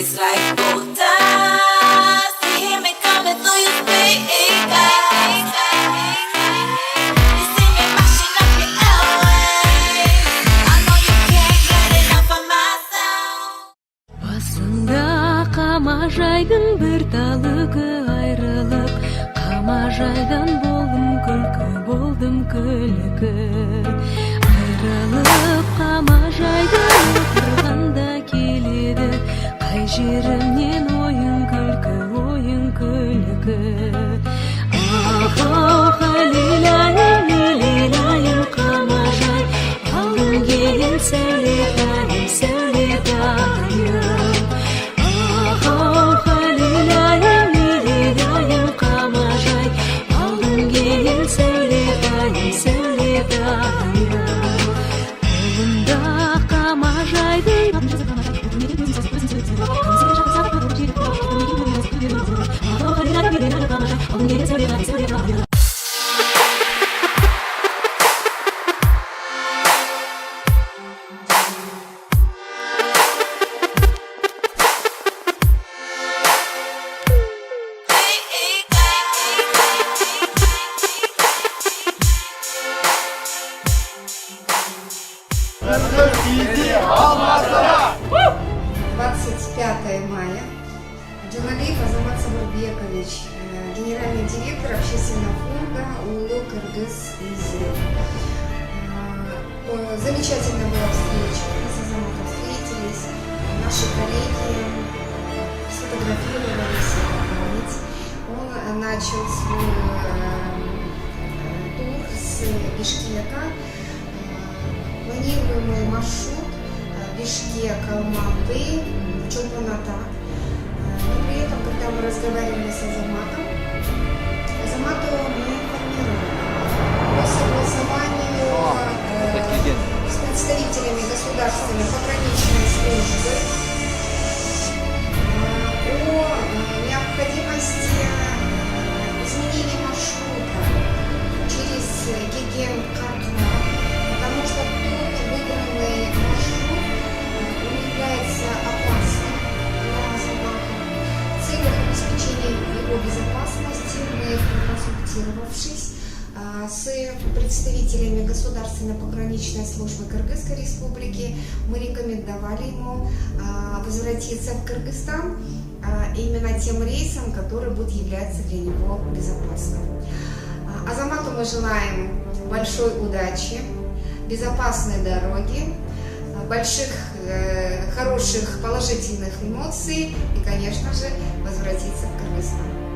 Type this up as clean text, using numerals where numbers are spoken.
It's like gold dust. You hear me coming through your speakers. You see me mashing up your airwaves. I know you can't get enough of my sound. Басында қамажайдың бір талығы айрылып, қамажайдан болдым күлкі. Айрылып қамажайдан отырғанда келеді, қай жерімнен ойын күлкі. Ау, халилайым, қамажай, алдым кейін сәулетайым. Ау, халилайым, қамажай, алдым кейін сәулетайым. Қолымда қамажайдың мая. Джаналиев Азамат Сабырбекович, генеральный директор общественного фонда УЛО Кыргыз-Изи. Замечательная была встреча, мы с Азаматом встретились, наши коллеги сфотографировались, он начал свой тур с Бишкека, планируемый маршрут Бишкек, Алматы, Чолпан-Ата. Но при этом, когда мы разговаривали с Азаматом, Азамату мы информировали по согласованию с представителями государственной пограничной службы о необходимости изменения маршрута через Геген-Картла, потому что тот выбранный маршрут является опасным для собаки. В целях обеспечения его безопасности мы, консультировавшись с представителями Государственной пограничной службы Кыргызской Республики, мы рекомендовали ему возвратиться в Кыргызстан именно тем рейсом, который будет являться для него безопасным. Азамату мы желаем большой удачи, безопасной дороги, больших, хороших, положительных эмоций и, конечно же, возвратиться в Кыргызстан.